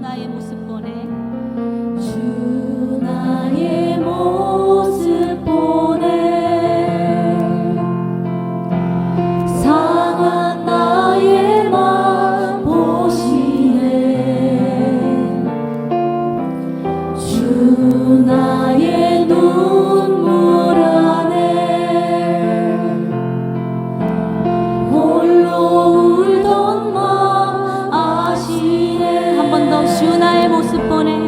나의 모습 보내. 주 나의 모습 보내. 상한 나의 맘 보시네. 주 나의 눈물 안에 홀로 울던 맘 아시네. 한 번 더 주 나의 모습 보내.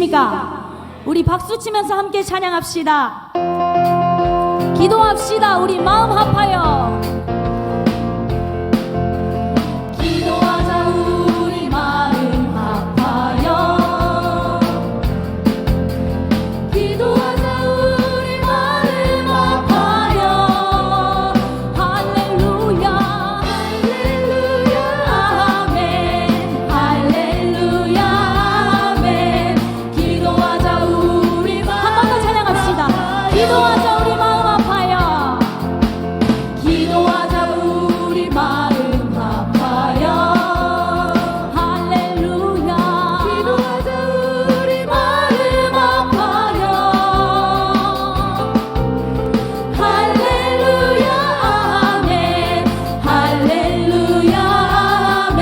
믿으십니까? 우리 박수 치면서 함께 찬양합시다. 기도합시다. 우리 마음 합하여 기도하자. 우리 마음 합하여 기도하자. 우리 마음 합하여 할렐루야 할렐루야 아멘 할렐루야 아멘. 기도하자. 우리 마음 한 번 더 찬양합시다. 기도하자. 우리 마음 합하여 기도하자. 우리 마음 합하여 할렐루야 기도하자. 우리 마음 합하여 할렐루야 아멘 할렐루야 아멘.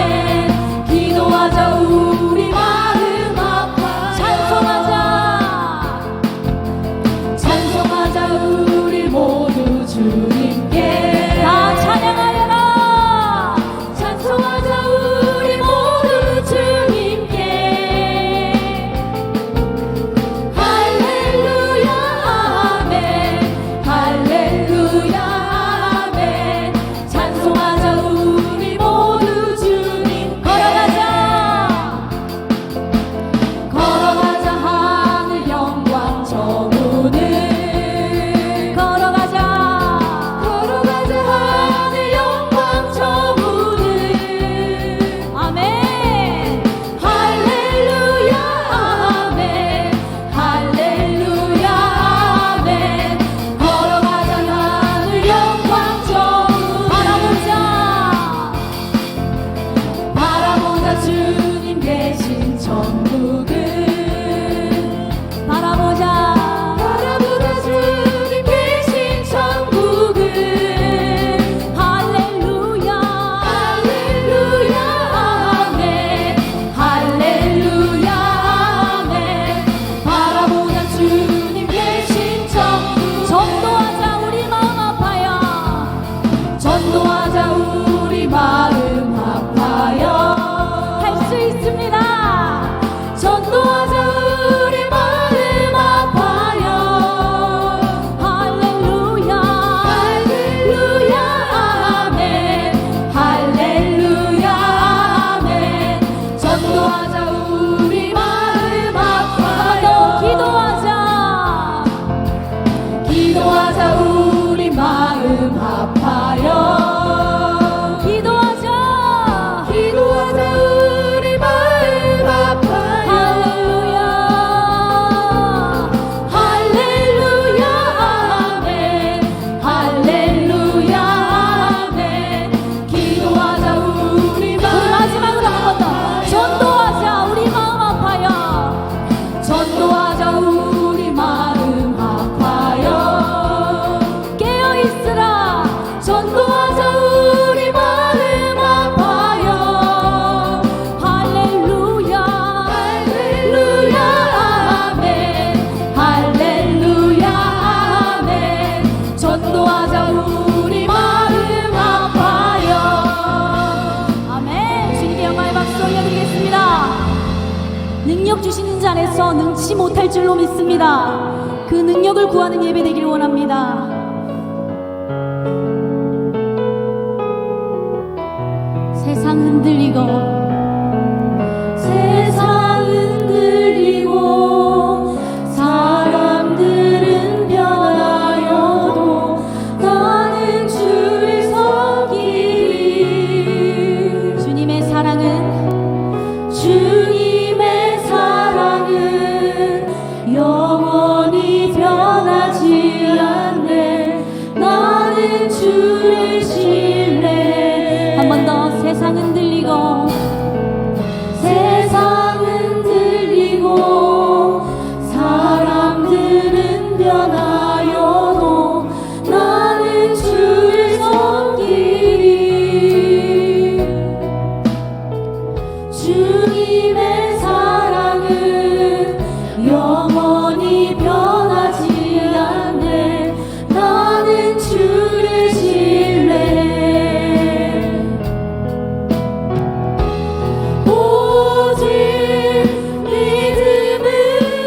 기도하자. 우리 마음 합하여 찬송하자. 우리 모두 주님께 다 찬양하여라. 찬송하자. 우리 모두 주님께 할렐루야 아멘 할렐루야 아멘. 찬송하자. 우리 모두 주님 걸어가자 걸어가자. 하늘 영광 저 문을 걸어가자 걸어가자. 하늘 영광 저 문을 아멘 할렐루야 아멘 할렐루야 아멘. 걸어가자. 하늘 영광 저 문을 바라보자 주님 계신 천국을 바라보자 주님 계신 천국을 할렐루야 할렐루야 아멘 할렐루야 아멘. 바라보자 주님 계신 천국. 전도하자. 우리 마음 아파요. 전도하자. 우리 마음 아파요. 할 수 있습니다. 전도하자. 우리 마음 아파요. 할렐루야 할렐루야 아멘 할렐루야 아멘. 전도하자. 우리 마음 아파요. 기도하자. 기도하자. 우리 마음 아파요. 기도하자. 기도하자. 우리 마음 아파요. 할렐루야 할렐루야 아멘 할렐루야 아멘. 기도하자. 우리 마음 마지막으로 한 번 더. 전도하자. 우리 마음 아파요. 전도하자. 우리 마음 아파요. 깨어있으라. 전도하자. 우리 마음 아파요. 할렐루야 할렐루야 아멘 할렐루야 아멘. 전도하자. 우리 마음 아파요. 아멘. 주님께 영광의 박수 올려드리겠습니다. 능력 주시는 자 안에서 능치 못할 줄로 믿습니다. 그 능력을 구하는 예배 되기를 원합니다. 세상 흔들리고 세상 흔들리고 사람들은 변하여도 나는 주를 섬기리. 주님의 사랑은 영원히 변하지 않네. 나는 주를 신뢰. 한 번 더. 세상 흔들리고 세상 흔들리고 사람들은 변하여도 나는 주를 섬기리. 주님의 사랑은 영원히 변하지 않네. 나는 주를 신뢰해. 오직 믿음으로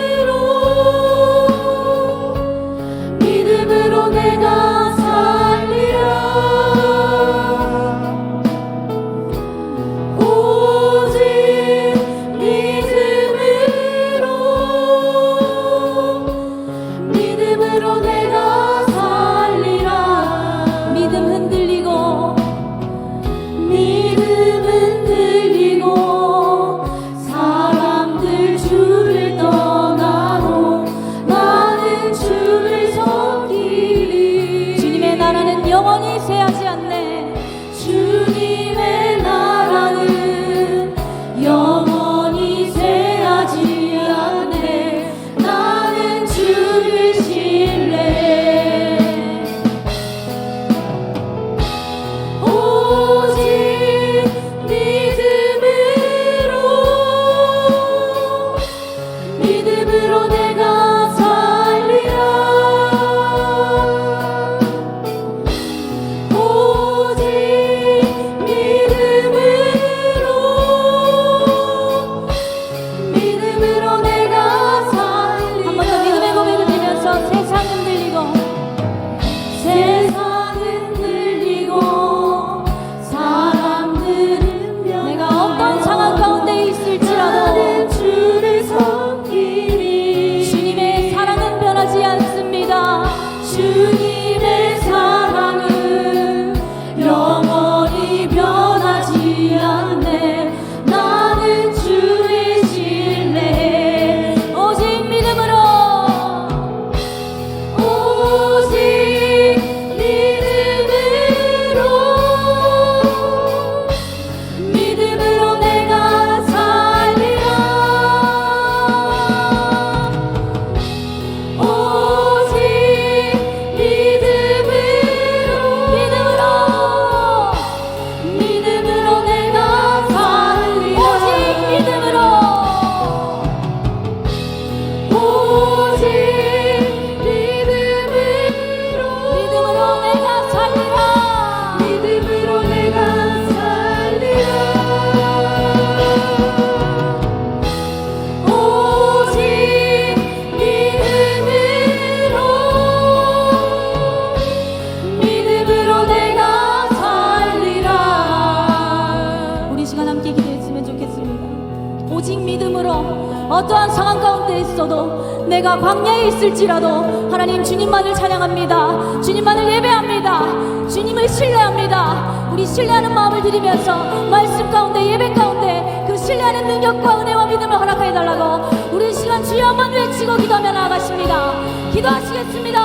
내가 광야에 있을지라도 하나님 주님만을 찬양합니다. 주님만을 예배합니다. 주님을 신뢰합니다. 우리 신뢰하는 마음을 드리면서 말씀 가운데 예배 가운데 그 신뢰하는 능력과 은혜와 믿음을 허락해 달라고 우리 시간 주여 한번 외치고 기도하며 나아가십니다. 기도하시겠습니다.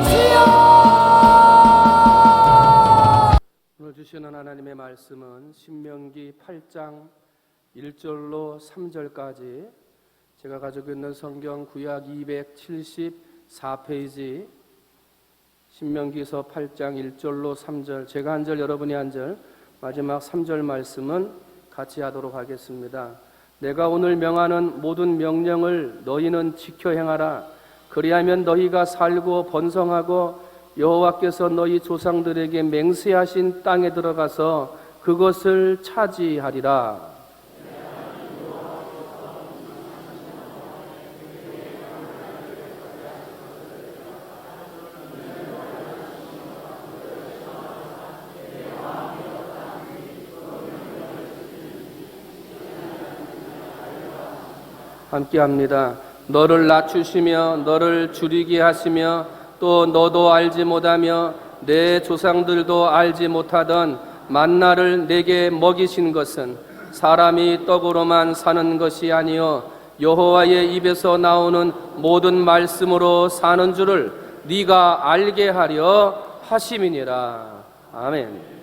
주여. 오늘 주시는 하나님의 말씀은 신명기 8장 1절로 3절까지 제가 가지고 있는 성경 구약 274페이지 신명기서 8장 1절로 3절, 제가 한 절 여러분이 한 절, 마지막 3절 말씀은 같이 하도록 하겠습니다. 내가 오늘 명하는 모든 명령을 너희는 지켜 행하라. 그리하면 너희가 살고 번성하고 여호와께서 너희 조상들에게 맹세하신 땅에 들어가서 그것을 차지하리라. 함께합니다. 너를 낮추시며 너를 줄이게 하시며 또 너도 알지 못하며 내 조상들도 알지 못하던 만나를 내게 먹이신 것은 사람이 떡으로만 사는 것이 아니요 여호와의 입에서 나오는 모든 말씀으로 사는 줄을 네가 알게 하려 하심이니라. 아멘.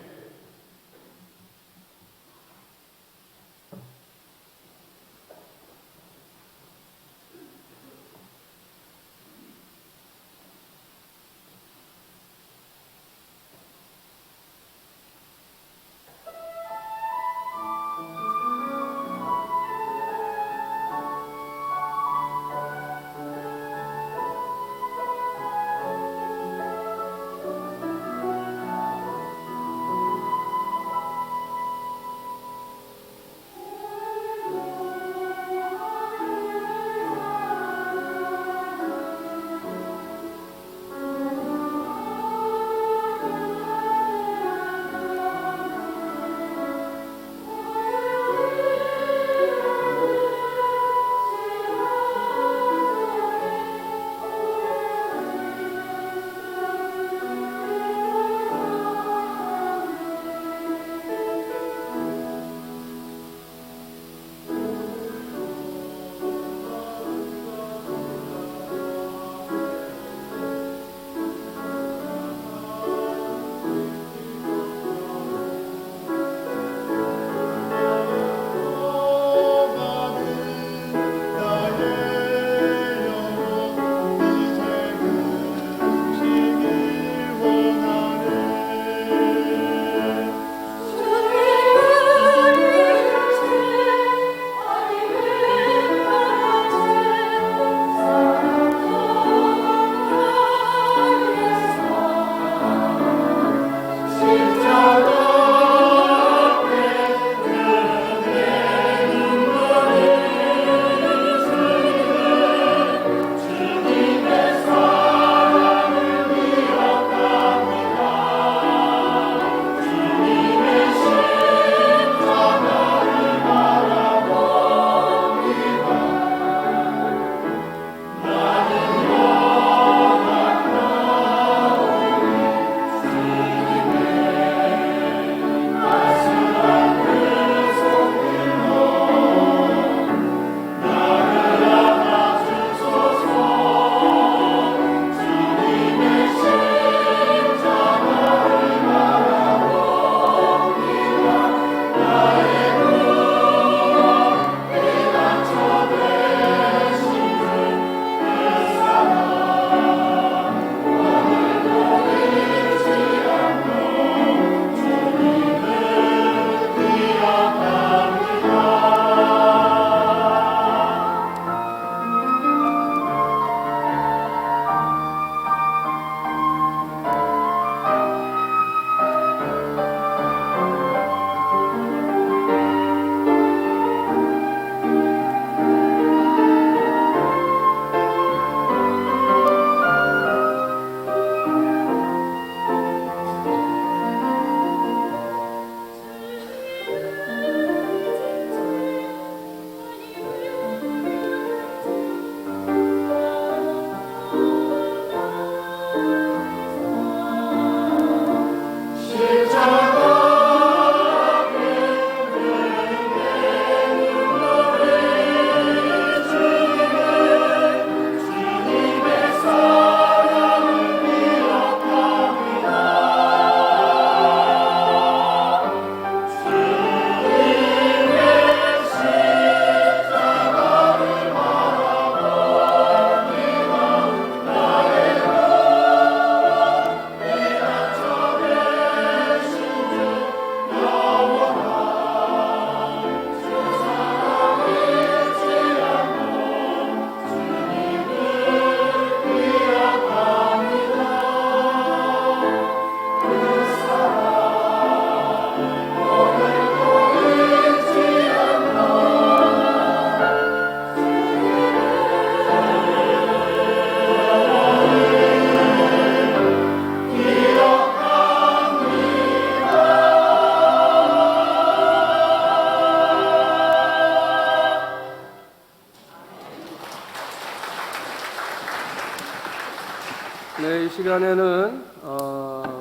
네, 이 시간에는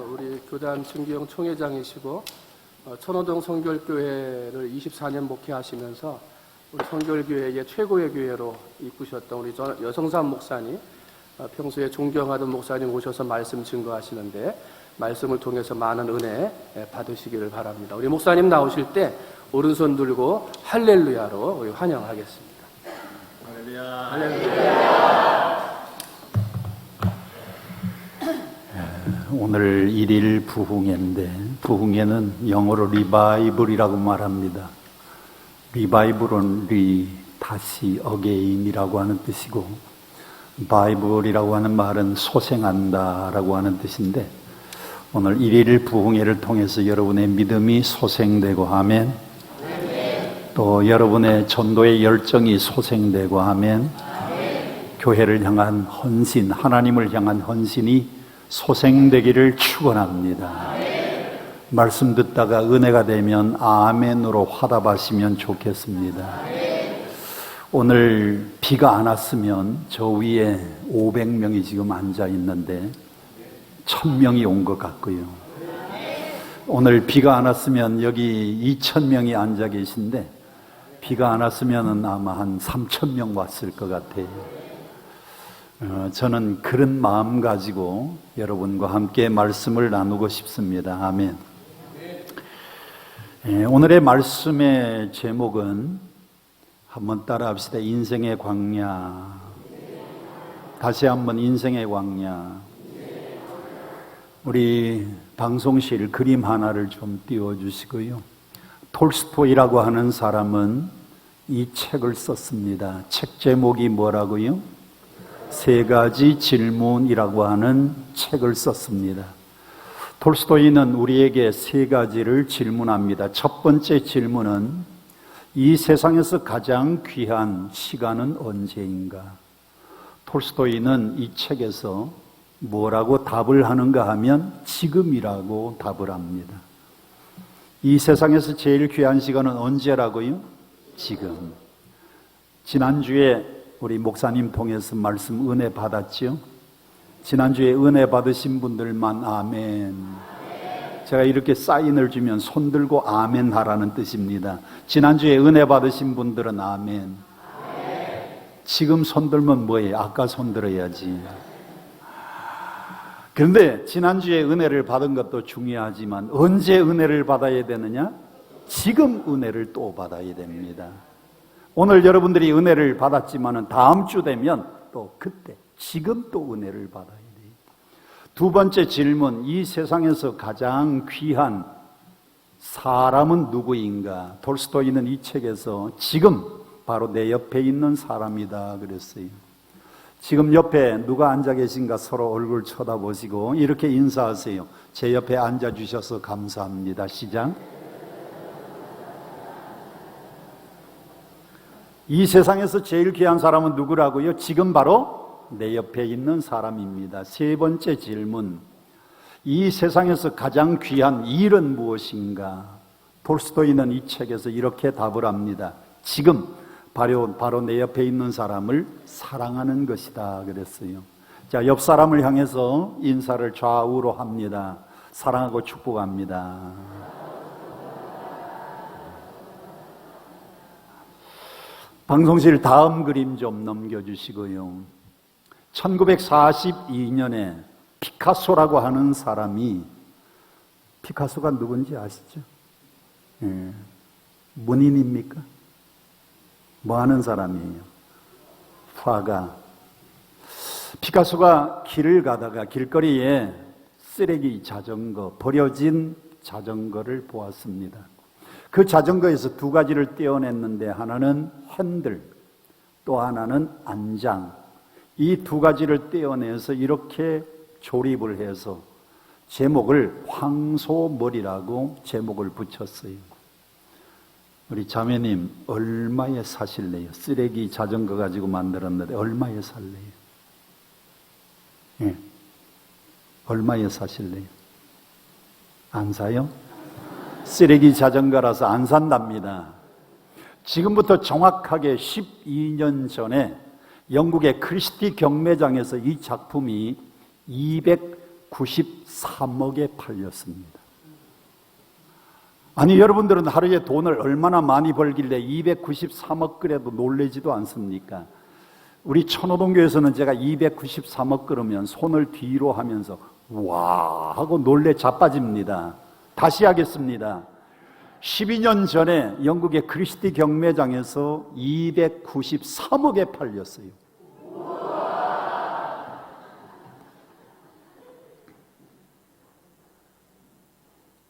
우리 교단 증기영 총회장이시고 천호동 성결교회를 24년 목회하시면서 우리 성결교회의 최고의 교회로 이끄셨던 우리 여성삼 목사님, 평소에 존경하던 목사님 오셔서 말씀 증거하시는데 말씀을 통해서 많은 은혜 받으시기를 바랍니다. 우리 목사님 나오실 때 오른손 들고 할렐루야로 우리 환영하겠습니다. 할렐루야. 할렐루야. 오늘 1일 부흥회인데 부흥회는 영어로 리바이블이라고 말합니다. 리바이블은 다시 어게인이라고 하는 뜻이고 바이블이라고 하는 말은 소생한다라고 하는 뜻인데 오늘 1일 부흥회를 통해서 여러분의 믿음이 소생되고 아멘. 또 여러분의 전도의 열정이 소생되고 아멘. 교회를 향한 헌신, 하나님을 향한 헌신이 소생되기를 축원합니다. 말씀 듣다가 은혜가 되면 아멘으로 화답하시면 좋겠습니다. 오늘 비가 안 왔으면 저 위에 500명이 지금 앉아 있는데 1000명이 온 것 같고요. 오늘 비가 안 왔으면 여기 2000명이 앉아 계신데 비가 안 왔으면 아마 한 3000명 왔을 것 같아요. 저는 그런 마음 가지고 여러분과 함께 말씀을 나누고 싶습니다. 아멘. 오늘의 말씀의 제목은 한번 따라 합시다. 인생의 광야. 다시 한번 인생의 광야. 우리 방송실 그림 하나를 좀 띄워주시고요. 톨스토이라고 하는 사람은 이 책을 썼습니다. 책 제목이 뭐라고요? 3가지 질문이라고 하는 책을 썼습니다. 톨스토이는 우리에게 3가지를 질문합니다. 첫 번째 질문은 이 세상에서 가장 귀한 시간은 언제인가? 톨스토이는 이 책에서 뭐라고 답을 하는가 하면 지금이라고 답을 합니다. 이 세상에서 제일 귀한 시간은 언제라고요? 지금. 지난주에 우리 목사님 통해서 말씀 은혜 받았죠? 지난주에 은혜 받으신 분들만 아멘. 제가 이렇게 사인을 주면 손 들고 아멘 하라는 뜻입니다. 지난주에 은혜 받으신 분들은 아멘. 지금 손 들면 뭐예요? 아까 손 들어야지. 그런데 지난주에 은혜를 받은 것도 중요하지만 언제 은혜를 받아야 되느냐? 지금 은혜를 또 받아야 됩니다. 오늘 여러분들이 은혜를 받았지만 다음 주 되면 또 그때 지금 또 은혜를 받아야 돼요. 두 번째 질문, 이 세상에서 가장 귀한 사람은 누구인가? 톨스토이는 이 책에서 지금 바로 내 옆에 있는 사람이다 그랬어요. 지금 옆에 누가 앉아 계신가 서로 얼굴 쳐다보시고 이렇게 인사하세요. 제 옆에 앉아주셔서 감사합니다. 시작. 이 세상에서 제일 귀한 사람은 누구라고요? 지금 바로 내 옆에 있는 사람입니다. 세 번째 질문, 이 세상에서 가장 귀한 일은 무엇인가? 톨스토이는 이 책에서 이렇게 답을 합니다. 지금 바로 내 옆에 있는 사람을 사랑하는 것이다 그랬어요. 자, 옆 사람을 향해서 인사를 좌우로 합니다. 사랑하고 축복합니다. 방송실 다음 그림 좀 넘겨주시고요. 1942년에 피카소라고 하는 사람이, 피카소가 누군지 아시죠? 문인입니까? 뭐 하는 사람이에요? 화가. 피카소가 길을 가다가 길거리에 쓰레기 자전거, 버려진 자전거를 보았습니다. 그 자전거에서 2가지를 떼어냈는데 하나는 핸들, 또 하나는 안장. 이 2가지를 떼어내서 이렇게 조립을 해서 제목을 황소머리라고 제목을 붙였어요. 우리 자매님 얼마에 사실래요? 쓰레기 자전거 가지고 만들었는데 얼마에 살래요? 예. 얼마에 사실래요? 안 사요? 쓰레기 자전거라서 안 산답니다. 지금부터 정확하게 12년 전에 영국의 크리스티 경매장에서 이 작품이 293억에 팔렸습니다. 아니, 여러분들은 하루에 돈을 얼마나 많이 벌길래 293억 그래도 놀라지도 않습니까? 우리 천호동교에서는 제가 293억 그러면 손을 뒤로 하면서 와 하고 놀래 자빠집니다. 다시 하겠습니다. 12년 전에 영국의 크리스티 경매장에서 293억에 팔렸어요.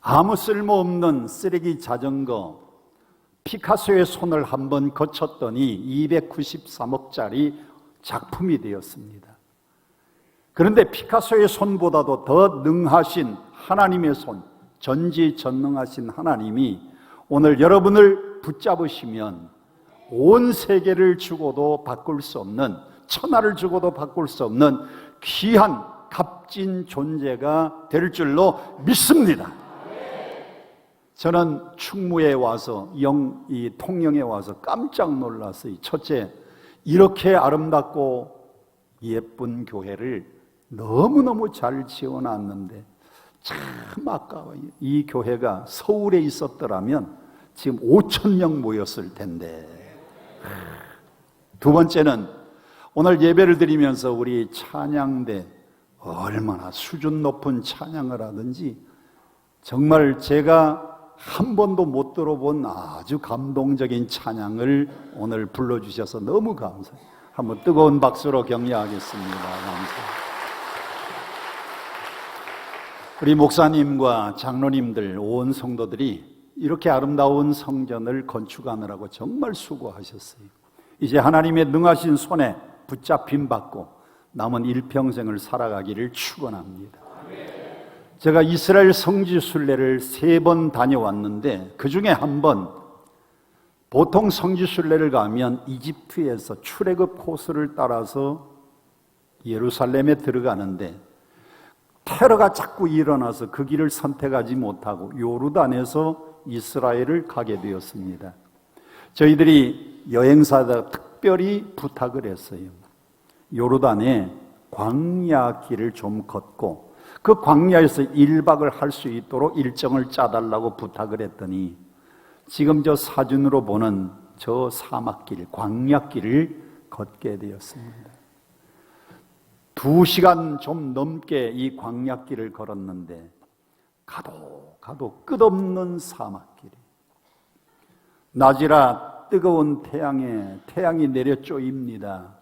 아무 쓸모없는 쓰레기 자전거 피카소의 손을 한번 거쳤더니 293억짜리 작품이 되었습니다. 그런데 피카소의 손보다도 더 능하신 하나님의 손, 전지전능하신 하나님이 오늘 여러분을 붙잡으시면 온 세계를 주고도 바꿀 수 없는, 천하를 주고도 바꿀 수 없는 귀한 값진 존재가 될 줄로 믿습니다. 저는 충무에 와서 이 통영에 와서 깜짝 놀랐어요. 첫째, 이렇게 아름답고 예쁜 교회를 너무너무 잘 지어놨는데 참 아까워요. 이 교회가 서울에 있었더라면 지금 5,000명 모였을 텐데. 두 번째는 오늘 예배를 드리면서 우리 찬양대 얼마나 수준 높은 찬양을 하든지 정말 제가 한 번도 못 들어본 아주 감동적인 찬양을 오늘 불러주셔서 너무 감사해요. 한번 뜨거운 박수로 격려하겠습니다. 감사합니다. 우리 목사님과 장로님들, 온 성도들이 이렇게 아름다운 성전을 건축하느라고 정말 수고하셨어요. 이제 하나님의 능하신 손에 붙잡힘 받고 남은 일평생을 살아가기를 축원합니다. 제가 이스라엘 성지 순례를 3번 다녀왔는데 그 중에 한 번, 보통 성지 순례를 가면 이집트에서 출애굽 코스를 따라서 예루살렘에 들어가는데 테러가 자꾸 일어나서 그 길을 선택하지 못하고 요르단에서 이스라엘을 가게 되었습니다. 저희들이 여행사가 특별히 부탁을 했어요. 요르단에 광야길을 좀 걷고 그 광야에서 1박을 할 수 있도록 일정을 짜달라고 부탁을 했더니 지금 저 사진으로 보는 저 사막길, 광야길을 걷게 되었습니다. 2시간 좀 넘게 이 광야길을 걸었는데 가도 끝없는 사막길이, 낮이라 뜨거운 태양이 내려 쪼입니다.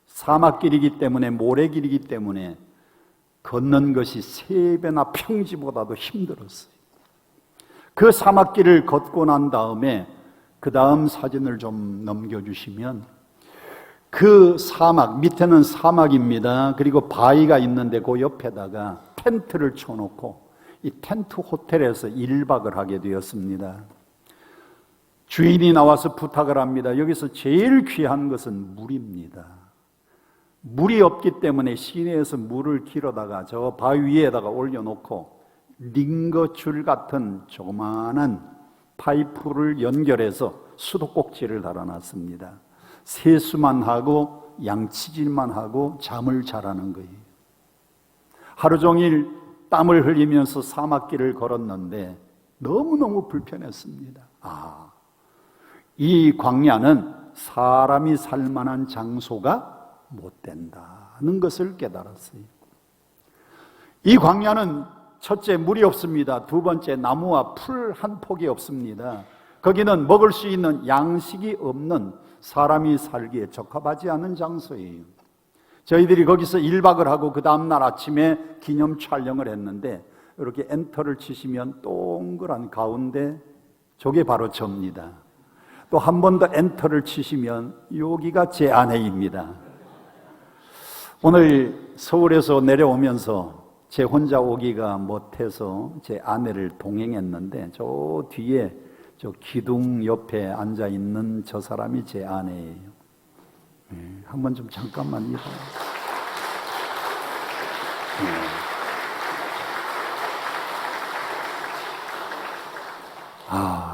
사막길이기 때문에, 모래길이기 때문에 걷는 것이 3배나 평지보다도 힘들었어요. 그 사막길을 걷고 난 다음에 그 다음 사진을 좀 넘겨주시면, 그 사막, 밑에는 사막입니다. 그리고 바위가 있는데 그 옆에다가 텐트를 쳐놓고 이 텐트 호텔에서 1박을 하게 되었습니다. 주인이 나와서 부탁을 합니다. 여기서 제일 귀한 것은 물입니다. 물이 없기 때문에 시내에서 물을 길어다가 저 바위 위에다가 올려놓고 링거줄 같은 조그마한 파이프를 연결해서 수도꼭지를 달아놨습니다. 세수만 하고 양치질만 하고 잠을 자라는 거예요. 하루 종일 땀을 흘리면서 사막길을 걸었는데 너무너무 불편했습니다. 이 광야는 사람이 살만한 장소가 못 된다는 것을 깨달았어요. 이 광야는 첫째, 물이 없습니다. 두 번째, 나무와 풀 한 폭이 없습니다. 거기는 먹을 수 있는 양식이 없는, 사람이 살기에 적합하지 않은 장소예요. 저희들이 거기서 1박을 하고 그 다음날 아침에 기념 촬영을 했는데, 이렇게 엔터를 치시면 동그란 가운데 저게 바로 저입니다. 또 한 번 더 엔터를 치시면 여기가 제 아내입니다. 오늘 서울에서 내려오면서 제 혼자 오기가 못해서 제 아내를 동행했는데, 저 뒤에 저 기둥 옆에 앉아 있는 저 사람이 제 아내예요. 한번 좀 잠깐만요.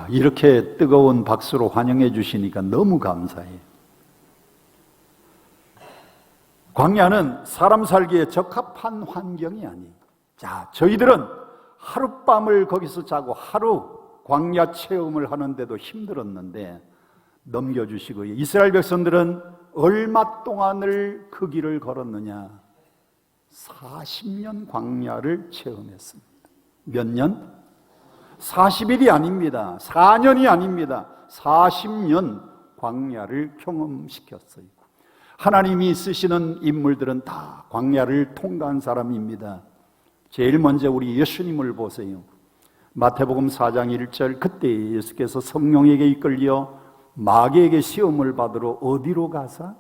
이렇게 뜨거운 박수로 환영해 주시니까 너무 감사해요. 광야는 사람 살기에 적합한 환경이 아니. 자, 저희들은 하룻밤을 거기서 자고 하루 광야 체험을 하는데도 힘들었는데 넘겨주시고요. 이스라엘 백성들은 얼마 동안을 그 길을 걸었느냐? 40년 광야를 체험했습니다. 몇 년? 40일이 아닙니다. 4년이 아닙니다. 40년 광야를 경험시켰어요. 하나님이 쓰시는 인물들은 다 광야를 통과한 사람입니다. 제일 먼저 우리 예수님을 보세요. 마태복음 4장 1절, 그때 예수께서 성령에게 이끌려 마귀에게 시험을 받으러 어디로 가사?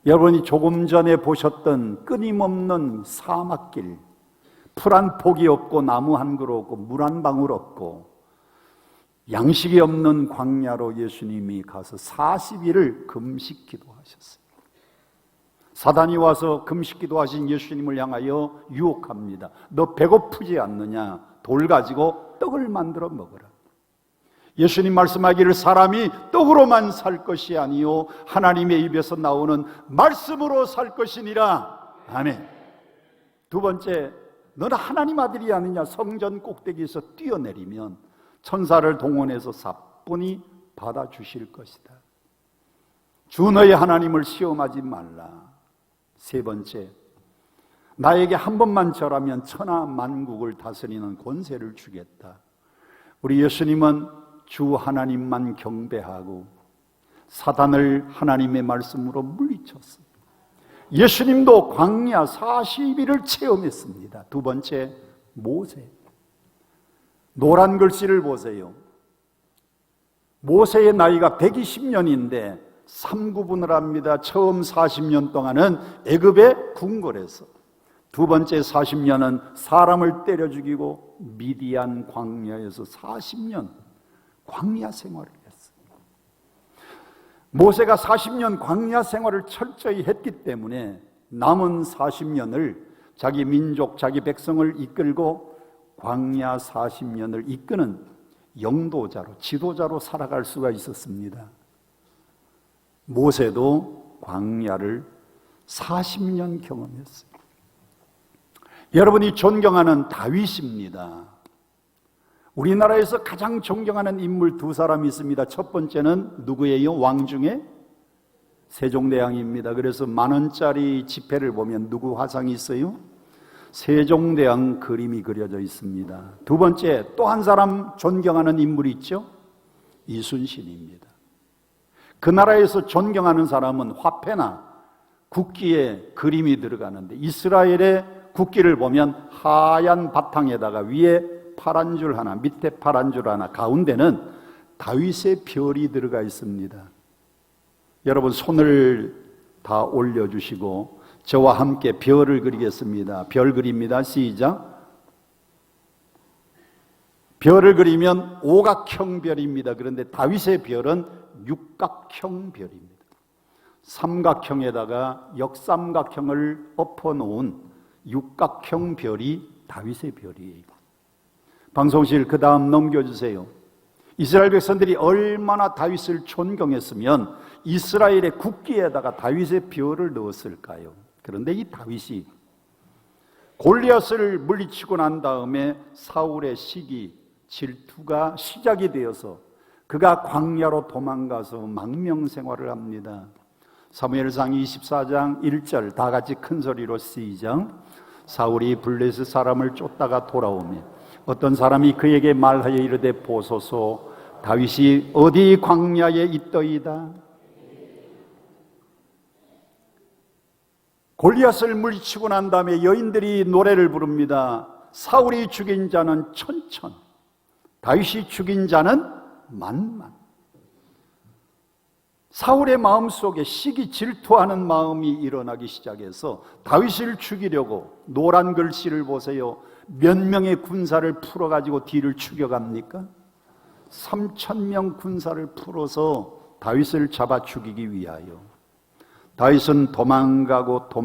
여러분이 조금 전에 보셨던 끊임없는 사막길, 풀 한 폭이 없고 나무 한 그루 없고 물 한 방울 없고 양식이 없는 광야로 예수님이 가서 40일을 금식 기도하셨어요. 사단이 와서 금식 기도하신 예수님을 향하여 유혹합니다. 너 배고프지 않느냐? 돌 가지고 떡을 만들어 먹어라. 예수님 말씀하기를 사람이 떡으로만 살 것이 아니요 하나님의 입에서 나오는 말씀으로 살 것이니라. 아멘. 두 번째, 너는 하나님 아들이 아니냐? 성전 꼭대기에서 뛰어내리면 천사를 동원해서 사뿐히 받아주실 것이다. 주 너의 하나님을 시험하지 말라. 세 번째, 나에게 한 번만 절하면 천하 만국을 다스리는 권세를 주겠다. 우리 예수님은 주 하나님만 경배하고 사단을 하나님의 말씀으로 물리쳤어요. 예수님도 광야 40일을 체험했습니다. 두 번째, 모세. 노란 글씨를 보세요. 모세의 나이가 120년인데 3구분을 합니다. 처음 40년 동안은 애굽에 궁궐에서, 두 번째 40년은 사람을 때려 죽이고 미디안 광야에서 40년 광야 생활을 했어요. 모세가 40년 광야 생활을 철저히 했기 때문에 남은 40년을 자기 민족, 자기 백성을 이끌고 광야 40년을 이끄는 영도자로, 지도자로 살아갈 수가 있었습니다. 모세도 광야를 40년 경험했어요. 여러분이 존경하는 다윗입니다. 우리나라에서 가장 존경하는 인물 두 사람이 있습니다. 첫 번째는 누구예요? 왕 중에 세종대왕입니다. 그래서 10,000원짜리 지폐를 보면 누구 화상이 있어요? 세종대왕 그림이 그려져 있습니다. 두 번째, 또 한 사람 존경하는 인물이 있죠? 이순신입니다. 그 나라에서 존경하는 사람은 화폐나 국기에 그림이 들어가는데, 이스라엘의 국기를 보면 하얀 바탕에다가 위에 파란 줄 하나, 밑에 파란 줄 하나, 가운데는 다윗의 별이 들어가 있습니다. 여러분 손을 다 올려주시고 저와 함께 별을 그리겠습니다. 별 그립니다. 시작. 별을 그리면 오각형 별입니다. 그런데 다윗의 별은 육각형 별입니다. 삼각형에다가 역삼각형을 엎어놓은 육각형 별이 다윗의 별이에요. 방송실 그 다음 넘겨주세요. 이스라엘 백성들이 얼마나 다윗을 존경했으면 이스라엘의 국기에다가 다윗의 별을 넣었을까요? 그런데 이 다윗이 골리앗을 물리치고 난 다음에 사울의 시기, 질투가 시작이 되어서 그가 광야로 도망가서 망명 생활을 합니다. 사무엘상 24장 1절 다 같이 큰 소리로 시작. 사울이 블레셋 사람을 쫓다가 돌아오며 어떤 사람이 그에게 말하여 이르되 보소서 다윗이 어디 광야에 있더이다. 골리앗을 물리치고 난 다음에 여인들이 노래를 부릅니다. 사울이 죽인 자는 천천, 다윗이 죽인 자는 만만. 사울의 마음속에 시기 질투하는 마음이 일어나기 시작해서 다윗을 죽이려고 노란 글씨를 보세요. 몇 명의 군사를 풀어가지고 뒤를 추격합니까? 3,000명 군사를 풀어서 다윗을 잡아 죽이기 위하여. 다윗은 도망가다가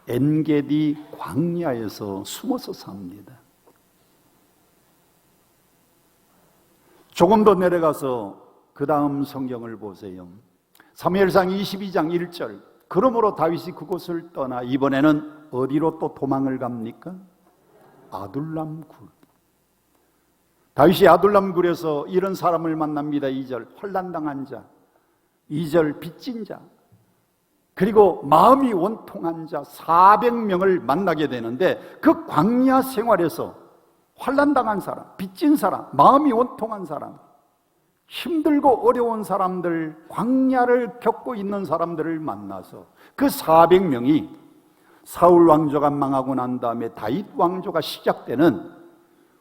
엔게디 광야에서 숨어서 삽니다. 조금 더 내려가서 그 다음 성경을 보세요. 사무엘상 22장 1절, 그러므로 다윗이 그곳을 떠나 이번에는 어디로 또 도망을 갑니까? 아둘람 굴. 다윗이 아둘람 굴에서 이런 사람을 만납니다. 2절 환난당한 자, 2절 빚진 자, 그리고 마음이 원통한 자 400명을 만나게 되는데, 그 광야 생활에서 환난당한 사람, 빚진 사람, 마음이 원통한 사람, 힘들고 어려운 사람들, 광야를 겪고 있는 사람들을 만나서 그 400명이 사울 왕조가 망하고 난 다음에 다윗 왕조가 시작되는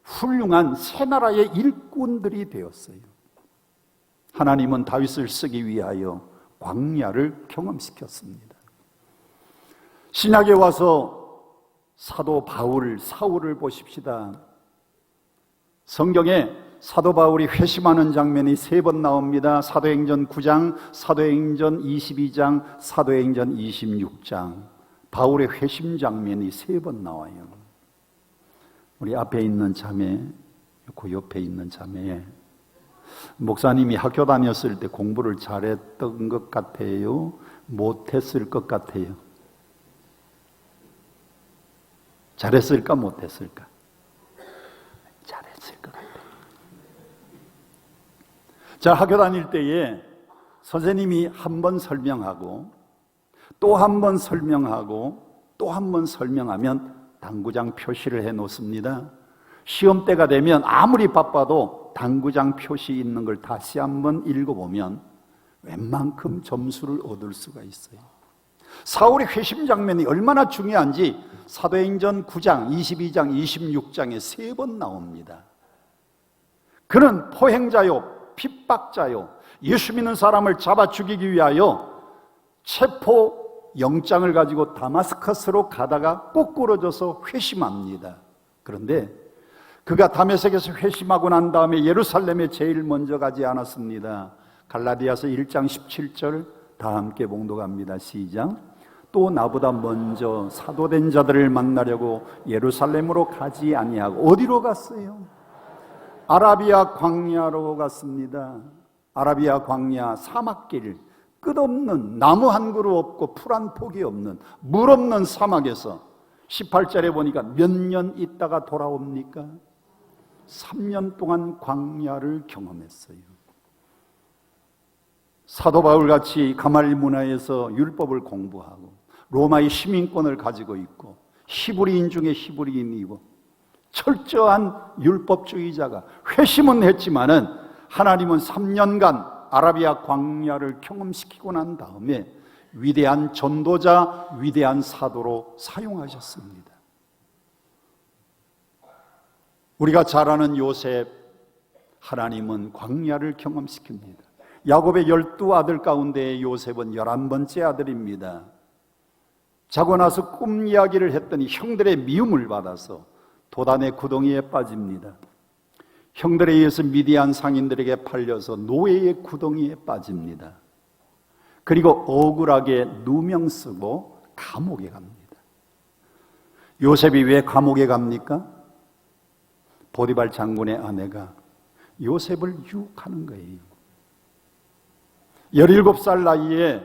훌륭한 새 나라의 일꾼들이 되었어요. 하나님은 다윗을 쓰기 위하여 광야를 경험시켰습니다. 신약에 와서 사도 바울, 사울을 보십시다. 성경에 사도 바울이 회심하는 장면이 3번 나옵니다. 사도행전 9장, 사도행전 22장, 사도행전 26장. 바울의 회심 장면이 3번 나와요. 우리 앞에 있는 자매, 그 옆에 있는 자매, 목사님이 학교 다녔을 때 공부를 잘했던 것 같아요? 못했을 것 같아요? 잘했을까 못했을까? 잘했을 것 같아요. 자, 학교 다닐 때에 선생님이 한 번 설명하고 또 한 번 설명하고 또 한 번 설명하면 당구장 표시를 해 놓습니다. 시험 때가 되면 아무리 바빠도 당구장 표시 있는 걸 다시 한번 읽어보면 웬만큼 점수를 얻을 수가 있어요. 사울의 회심 장면이 얼마나 중요한지 사도행전 9장, 22장, 26장에 3번 나옵니다. 그는 포행자요, 핍박자요, 예수 믿는 사람을 잡아 죽이기 위하여 체포 영장을 가지고 다마스커스로 가다가 꼬꾸러져서 회심합니다. 그런데 그가 다메섹에서 회심하고 난 다음에 예루살렘에 제일 먼저 가지 않았습니다. 갈라디아서 1장 17절 다 함께 봉독합니다. 시작. 또 나보다 먼저 사도된 자들을 만나려고 예루살렘으로 가지 아니하고 어디로 갔어요? 아라비아 광야로 갔습니다. 아라비아 광야 사막길, 끝없는 나무 한 그루 없고 풀 한 폭이 없는 물 없는 사막에서 18절에 보니까 몇 년 있다가 돌아옵니까? 3년 동안 광야를 경험했어요. 사도 바울같이 가말리 문화에서 율법을 공부하고 로마의 시민권을 가지고 있고 히브리인 중에 히브리인이고 철저한 율법주의자가 회심은 했지만은 하나님은 3년간 아라비아 광야를 경험시키고 난 다음에 위대한 전도자, 위대한 사도로 사용하셨습니다. 우리가 잘 아는 요셉, 하나님은 광야를 경험시킵니다. 야곱의 12아들 가운데 요셉은 11번째 아들입니다. 자고 나서 꿈 이야기를 했더니 형들의 미움을 받아서 도단의 구덩이에 빠집니다. 형들에 의해서 미디안 상인들에게 팔려서 노예의 구덩이에 빠집니다. 그리고 억울하게 누명 쓰고 감옥에 갑니다. 요셉이 왜 감옥에 갑니까? 보디발 장군의 아내가 요셉을 유혹하는 거예요. 17살 나이에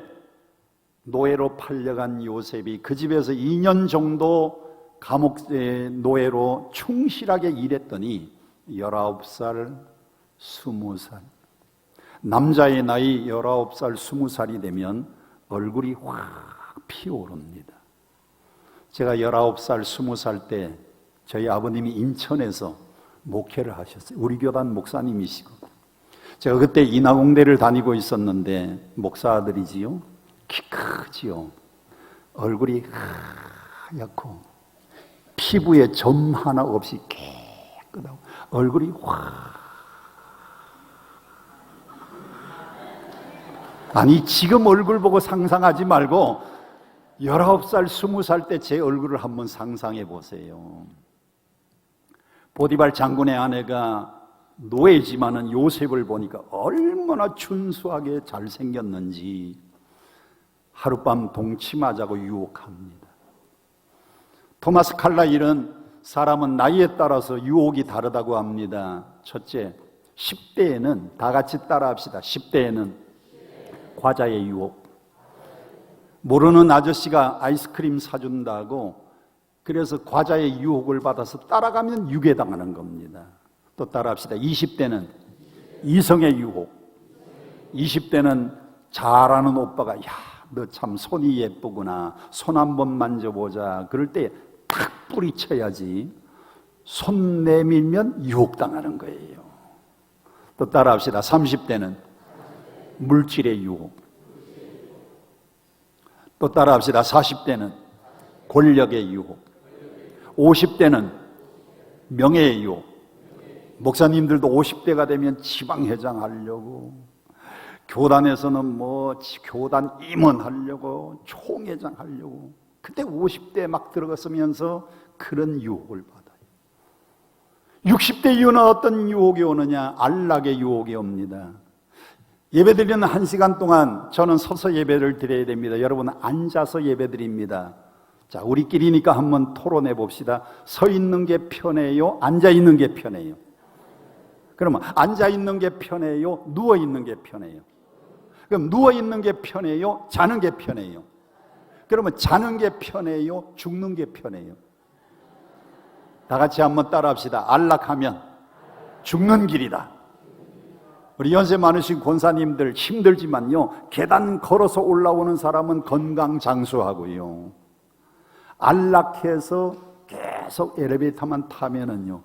노예로 팔려간 요셉이 그 집에서 2년 정도 감옥의 노예로 충실하게 일했더니 19살, 20살, 남자의 나이 19살, 20살이 되면 얼굴이 확 피어오릅니다. 제가 19살, 20살 때 저희 아버님이 인천에서 목회를 하셨어요. 우리 교단 목사님이시고 제가 그때 인하공대를 다니고 있었는데 목사들이지요. 키 크지요. 얼굴이 하얗고 피부에 점 하나 없이 깨끗하고 얼굴이 아니 지금 얼굴 보고 상상하지 말고 19살, 20살 때 제 얼굴을 한번 상상해 보세요. 보디발 장군의 아내가 노예지만은 요셉을 보니까 얼마나 준수하게 잘생겼는지 하룻밤 동침하자고 유혹합니다. 토마스 칼라일은 사람은 나이에 따라서 유혹이 다르다고 합니다. 첫째, 10대에는 다 같이 따라합시다. 10대에는 과자의 유혹. 모르는 아저씨가 아이스크림 사준다고 그래서 과자의 유혹을 받아서 따라가면 유괴당하는 겁니다. 또 따라합시다. 20대는 이성의 유혹. 20대는 잘하는 오빠가 야, 너 참 손이 예쁘구나. 손 한번 만져보자. 그럴 때 탁 뿌리쳐야지. 손 내밀면 유혹당하는 거예요. 또 따라합시다. 30대는 물질의 유혹. 또 따라합시다. 40대는 권력의 유혹. 50대는 명예의 유혹. 목사님들도 50대가 되면 지방회장 하려고, 교단에서는 뭐 교단 임원 하려고, 총회장 하려고. 그때 50대에 막 들어갔으면서 그런 유혹을 받아요. 60대 이후는 어떤 유혹이 오느냐? 안락의 유혹이 옵니다. 예배드리는 1시간 동안 저는 서서 예배를 드려야 됩니다. 여러분은 앉아서 예배 드립니다. 자, 우리끼리니까 한번 토론해 봅시다. 서 있는 게 편해요? 앉아 있는 게 편해요? 그러면 앉아 있는 게 편해요? 누워 있는 게 편해요? 그럼 누워 있는 게 편해요? 자는 게 편해요? 그러면 자는 게 편해요? 죽는 게 편해요? 다 같이 한번 따라합시다. 안락하면 죽는 길이다. 우리 연세 많으신 권사님들 힘들지만요, 계단 걸어서 올라오는 사람은 건강장수하고요, 안락해서 계속 엘리베이터만 타면은요,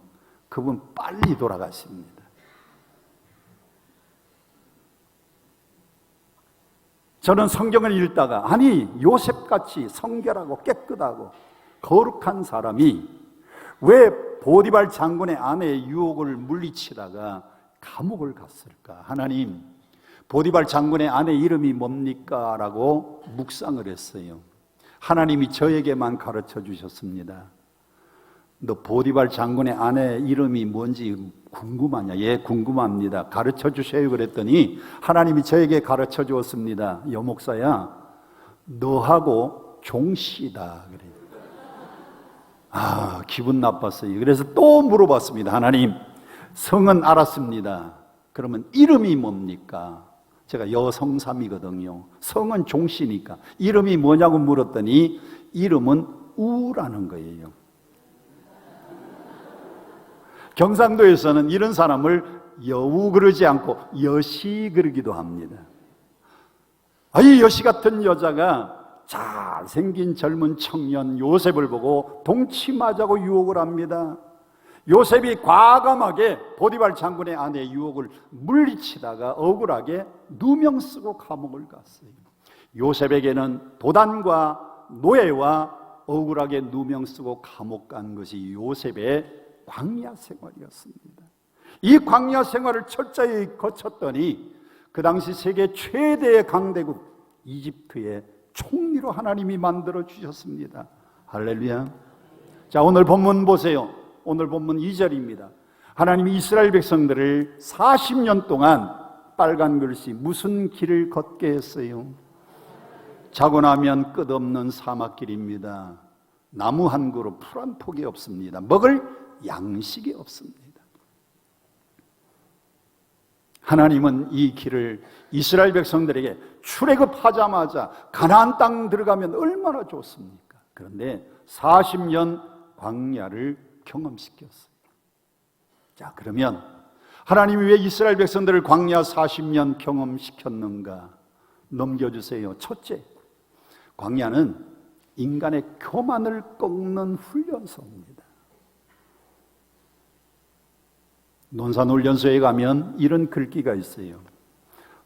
그분 빨리 돌아가십니다. 저는 성경을 읽다가, 아니 요셉같이 성결하고 깨끗하고 거룩한 사람이 왜 보디발 장군의 아내의 유혹을 물리치다가 감옥을 갔을까? 하나님, 보디발 장군의 아내 이름이 뭡니까? 라고 묵상을 했어요. 하나님이 저에게만 가르쳐 주셨습니다. 너 보디발 장군의 아내 이름이 뭔지 궁금하냐? 예, 궁금합니다. 가르쳐 주세요. 그랬더니 하나님이 저에게 가르쳐 주었습니다. 여목사야, 너하고 종씨다. 그래요. 아, 기분 나빴어요. 그래서 또 물어봤습니다. 하나님, 성은 알았습니다. 그러면 이름이 뭡니까? 제가 여성삼이거든요. 성은 종씨니까 이름이 뭐냐고 물었더니 이름은 우라는 거예요. 경상도에서는 이런 사람을 여우 그러지 않고 여시 그러기도 합니다. 이 여시 같은 여자가 잘생긴 젊은 청년 요셉을 보고 동침하자고 유혹을 합니다. 요셉이 과감하게 보디발 장군의 아내의 유혹을 물리치다가 억울하게 누명 쓰고 감옥을 갔어요. 요셉에게는 도단과 노예와 억울하게 누명 쓰고 감옥 간 것이 요셉의 광야 생활이었습니다. 이 광야 생활을 철저히 거쳤더니 그 당시 세계 최대의 강대국 이집트의 총리로 하나님이 만들어 주셨습니다. 할렐루야. 자, 오늘 본문 보세요. 오늘 본문 2절입니다. 하나님이 이스라엘 백성들을 40년 동안 빨간 글씨 무슨 길을 걷게 했어요? 자고 나면 끝없는 사막길입니다. 나무 한 그루, 풀 한 폭이 없습니다. 먹을 양식이 없습니다. 하나님은 이 길을 이스라엘 백성들에게 출애굽하자마자 가나안 땅 들어가면 얼마나 좋습니까? 그런데 40년 광야를 경험시켰어요. 자, 그러면 하나님이 왜 이스라엘 백성들을 광야 40년 경험시켰는가? 넘겨주세요. 첫째, 광야는 인간의 교만을 꺾는 훈련소입니다. 논산훈련소에 가면 이런 글귀가 있어요.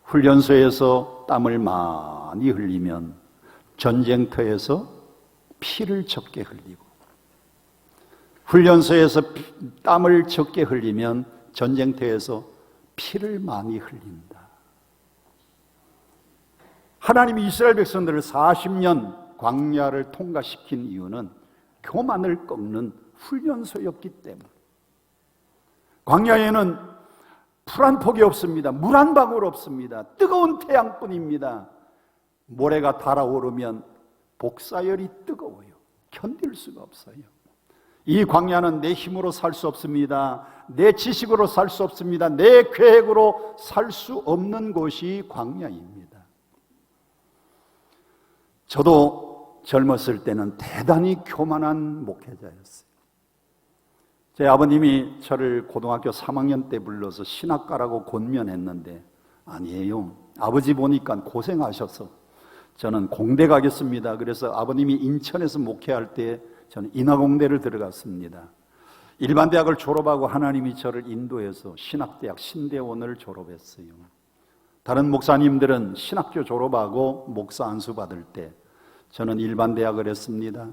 훈련소에서 땀을 많이 흘리면 전쟁터에서 피를 적게 흘리고, 훈련소에서 땀을 적게 흘리면 전쟁터에서 피를 많이 흘린다. 하나님이 이스라엘 백성들을 40년 광야를 통과시킨 이유는 교만을 꺾는 훈련소였기 때문에. 광야에는 풀 한 폭이 없습니다. 물 한 방울 없습니다. 뜨거운 태양뿐입니다. 모래가 달아오르면 복사열이 뜨거워요. 견딜 수가 없어요. 이 광야는 내 힘으로 살 수 없습니다. 내 지식으로 살 수 없습니다. 내 계획으로 살 수 없는 곳이 광야입니다. 저도 젊었을 때는 대단히 교만한 목회자였어요. 제 아버님이 저를 고등학교 3학년 때 불러서 신학 가라고 권면했는데 아니에요. 아버지 보니까 고생하셔서 저는 공대 가겠습니다. 그래서 아버님이 인천에서 목회할 때 저는 인하공대를 들어갔습니다. 일반 대학을 졸업하고 하나님이 저를 인도해서 신학대학 신대원을 졸업했어요. 다른 목사님들은 신학교 졸업하고 목사 안수 받을 때 저는 일반 대학을 했습니다.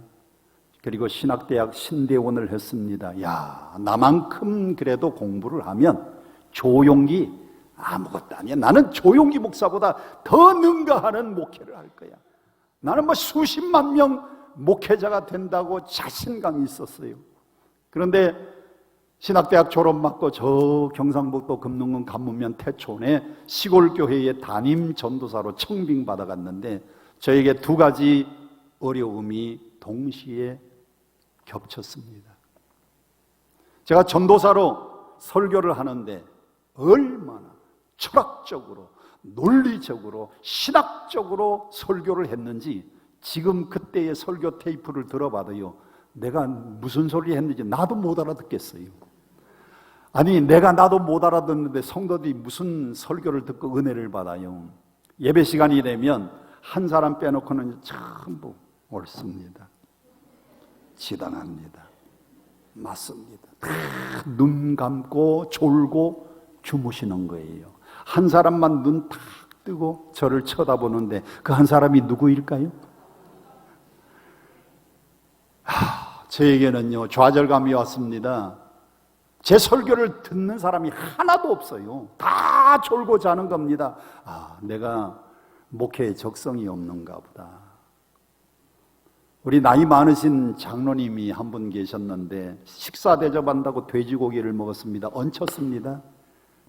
그리고 신학대학 신대원을 했습니다. 야, 나만큼 그래도 공부를 하면 조용기 아무것도 아니야. 나는 조용기 목사보다 더 능가하는 목회를 할 거야. 나는 뭐 수십만 명 목회자가 된다고 자신감이 있었어요. 그런데 신학대학 졸업 맞고 저 경상북도 금능군 간문면 태촌에 시골교회의 담임 전도사로 청빙받아 갔는데 저에게 두 가지 어려움이 동시에 겹쳤습니다. 제가 전도사로 설교를 하는데 얼마나 철학적으로, 논리적으로, 신학적으로 설교를 했는지 지금 그때의 설교 테이프를 들어봐도요, 내가 무슨 소리 했는지 나도 못 알아듣겠어요. 아니, 나도 못 알아듣는데 성도들이 무슨 설교를 듣고 은혜를 받아요. 예배 시간이 되면 한 사람 빼놓고는 전부 옳습니다. 지당합니다. 맞습니다. 다 눈 감고 졸고 주무시는 거예요. 한 사람만 눈 탁 뜨고 저를 쳐다보는데 그 한 사람이 누구일까요? 저에게는요, 좌절감이 왔습니다. 제 설교를 듣는 사람이 하나도 없어요. 다 졸고 자는 겁니다. 내가 목회에 적성이 없는가 보다. 우리 나이 많으신 장로님이 한 분 계셨는데 식사 대접한다고 돼지고기를 먹었습니다. 얹혔습니다.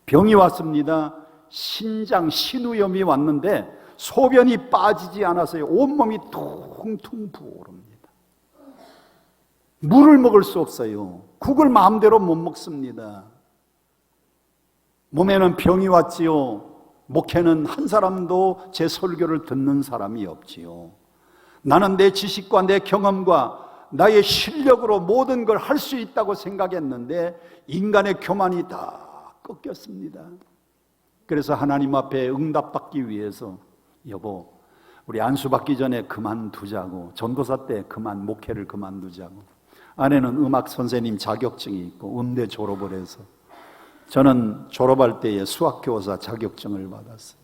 병이 왔습니다. 신우염이 왔는데 소변이 빠지지 않아서요, 온몸이 퉁퉁 부어오릅니다. 물을 먹을 수 없어요. 국을 마음대로 못 먹습니다. 몸에는 병이 왔지요. 목회는 한 사람도 제 설교를 듣는 사람이 없지요. 나는 내 지식과 내 경험과 나의 실력으로 모든 걸 할 수 있다고 생각했는데 인간의 교만이 다 꺾였습니다. 그래서 하나님 앞에 응답받기 위해서 여보, 우리 안수 받기 전에 그만두자고, 전도사 때 목회를 그만두자고. 아내는 음악 선생님 자격증이 있고 음대 졸업을 해서 저는 졸업할 때에 수학교사 자격증을 받았어요.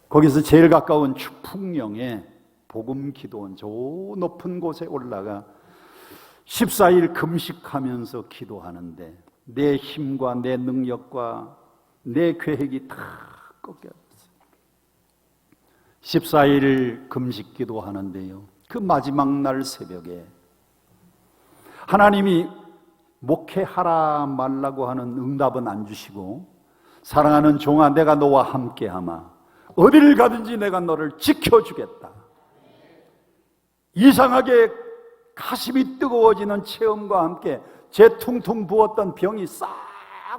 거기서 제일 가까운 축풍령에 복음기도원 저 높은 곳에 올라가 14일 금식하면서 기도하는데 내 힘과 내 능력과 내 계획이 다 꺾였어요. 14일 금식 기도하는데요, 그 마지막 날 새벽에 하나님이 목회하라 말라고 하는 응답은 안 주시고, 사랑하는 종아 내가 너와 함께하마, 어디를 가든지 내가 너를 지켜주겠다. 이상하게 가슴이 뜨거워지는 체험과 함께 제 퉁퉁 부었던 병이 싹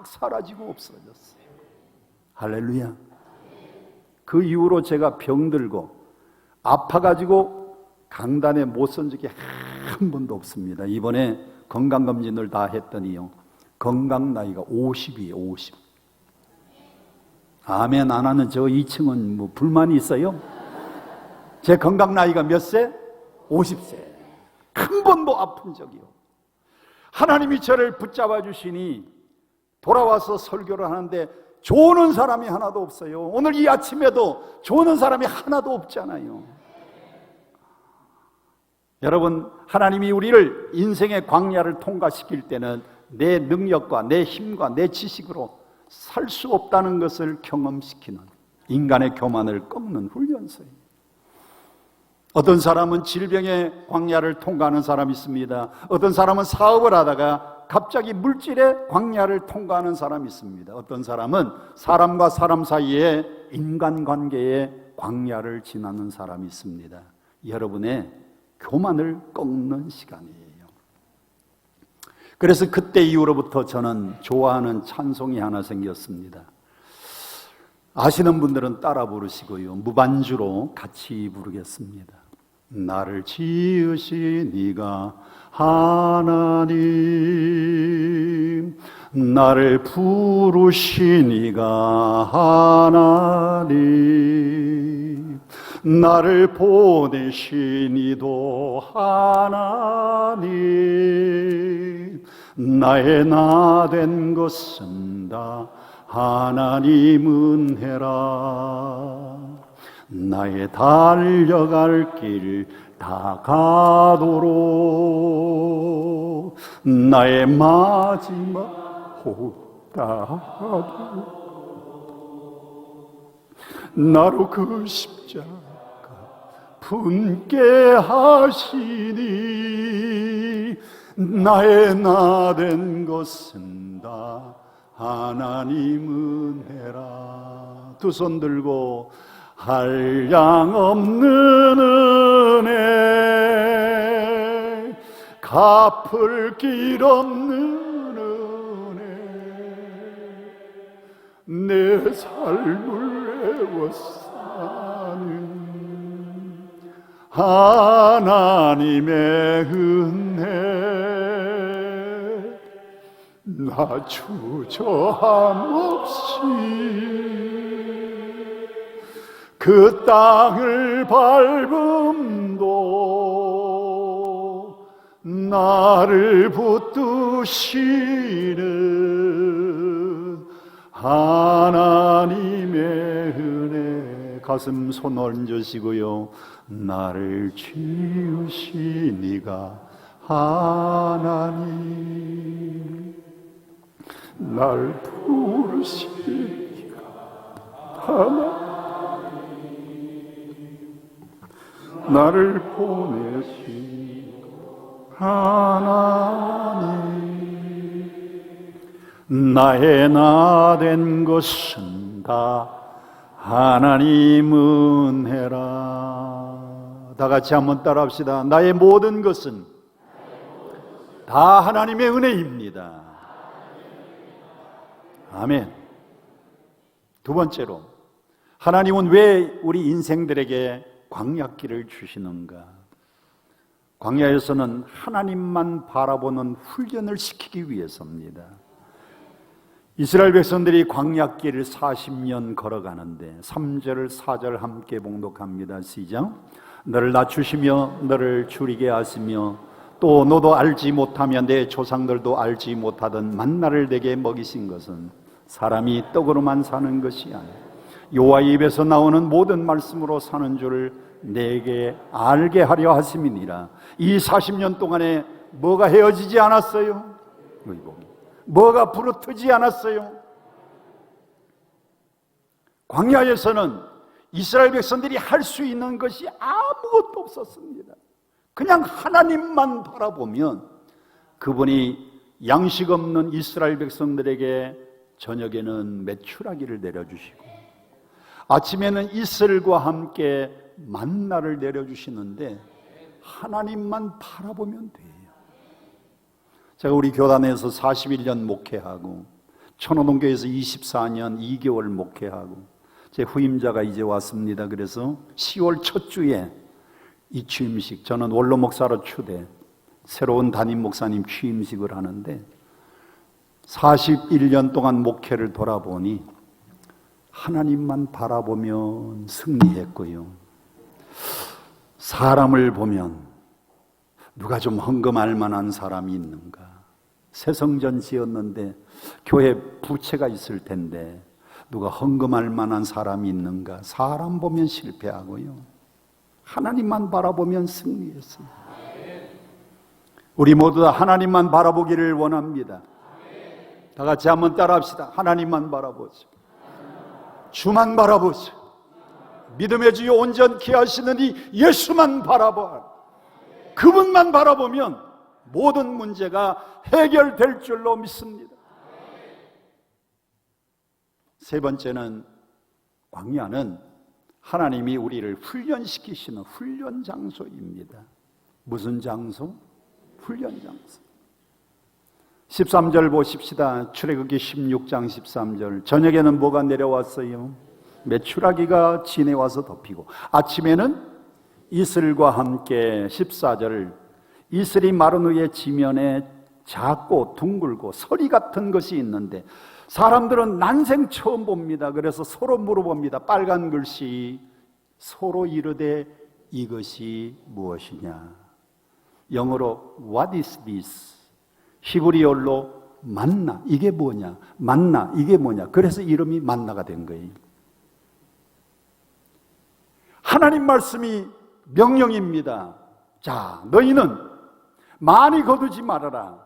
사라지고 없어졌어요. 할렐루야. 그 이후로 제가 병들고 아파가지고 강단에 못 선 적이 한 번도 없습니다. 이번에 건강검진을 다 했더니요, 건강 나이가 50이에요. 50. 아멘 안 하는 저 2층은 뭐 불만이 있어요? 제 건강 나이가 몇 세? 50세. 한 번도 아픈 적이요. 하나님이 저를 붙잡아 주시니 돌아와서 설교를 하는데 조는 사람이 하나도 없어요. 오늘 이 아침에도 조는 사람이 하나도 없잖아요. 여러분, 하나님이 우리를 인생의 광야를 통과시킬 때는 내 능력과 내 힘과 내 지식으로 살 수 없다는 것을 경험시키는, 인간의 교만을 꺾는 훈련소입니다. 어떤 사람은 질병의 광야를 통과하는 사람이 있습니다. 어떤 사람은 사업을 하다가 갑자기 물질의 광야를 통과하는 사람이 있습니다. 어떤 사람은 사람과 사람 사이에 인간관계의 광야를 지나는 사람이 있습니다. 여러분의 교만을 꺾는 시간이에요. 그래서 그때 이후로부터 저는 좋아하는 찬송이 하나 생겼습니다. 아시는 분들은 따라 부르시고요. 무반주로 같이 부르겠습니다. 나를 지으신 이가 하나님, 나를 부르신 이가 하나님, 나를 보내신 이도 하나님, 나의 나 된 것은 다 하나님 은혜라. 나의 달려갈 길 다 가도록 나의 마지막 호흡다 나로 그 십자가 품게 하시니 나의 나 된 것은 다 하나님 은혜라. 두 손 들고 한량 없는 은혜, 갚을 길 없는 은혜, 내 삶을 애워싸는 하나님의 은혜, 나 주저함 없이 그 땅을 밟음도 나를 붙드시는 하나님의 은혜. 가슴 손 얹으시고요. 나를 지으신 이가 하나님, 날 부르신 이가 하나님, 나를 보내신 하나님, 나의 나 된 것은 다 하나님 은혜라. 다 같이 한번 따라합시다. 나의 모든 것은 다 하나님의 은혜입니다. 아멘. 두 번째로, 하나님은 왜 우리 인생들에게 광야길을 주시는가? 광야에서는 하나님만 바라보는 훈련을 시키기 위해서입니다. 이스라엘 백성들이 광야길을 40년 걸어가는데 3절 4절 함께 봉독합니다. 시작. 너를 낮추시며 너를 줄이게 하시며 또 너도 알지 못하며 내 조상들도 알지 못하던 만나를 내게 먹이신 것은 사람이 떡으로만 사는 것이 아니라 여호와의 입에서 나오는 모든 말씀으로 사는 줄을 내게 알게 하려 하심이니라. 이 40년 동안에 뭐가 헤어지지 않았어요? 뭐가 부르트지 않았어요? 광야에서는 이스라엘 백성들이 할 수 있는 것이 아무것도 없었습니다. 그냥 하나님만 바라보면 그분이 양식 없는 이스라엘 백성들에게 저녁에는 메추라기를 내려주시고 아침에는 이슬과 함께 만나를 내려주시는데 하나님만 바라보면 돼요. 제가 우리 교단에서 41년 목회하고 천호동교에서 24년 2개월 목회하고 제 후임자가 이제 왔습니다. 그래서 10월 첫 주에 이 취임식, 저는 원로 목사로 추대, 새로운 담임 목사님 취임식을 하는데 41년 동안 목회를 돌아보니 하나님만 바라보면 승리했고요. 사람을 보면 누가 좀 헌금할 만한 사람이 있는가? 새 성전 지었는데 교회 부채가 있을 텐데 누가 헌금할 만한 사람이 있는가? 사람 보면 실패하고요. 하나님만 바라보면 승리했어요. 우리 모두 다 하나님만 바라보기를 원합니다. 다 같이 한번 따라합시다. 하나님만 바라보죠. 주만 바라보죠. 믿음의 주여 온전케 하시는 이 예수만 바라봐. 그분만 바라보면 모든 문제가 해결될 줄로 믿습니다. 세 번째는, 광야는 하나님이 우리를 훈련시키시는 훈련 장소입니다. 무슨 장소? 훈련 장소. 13절 보십시다. 출애굽기 16장 13절. 저녁에는 뭐가 내려왔어요? 메추라기가 지내와서 덮이고 아침에는 이슬과 함께 14절 이슬이 마른 후에 지면에 작고 둥글고 서리 같은 것이 있는데 사람들은 난생 처음 봅니다. 그래서 서로 물어봅니다. 빨간 글씨 서로 이르되 이것이 무엇이냐. 영어로 What is this? 히브리어로 만나 이게 뭐냐. 만나 이게 뭐냐. 그래서 이름이 만나가 된 거예요. 하나님 말씀이 명령입니다. 자, 너희는 많이 거두지 말아라.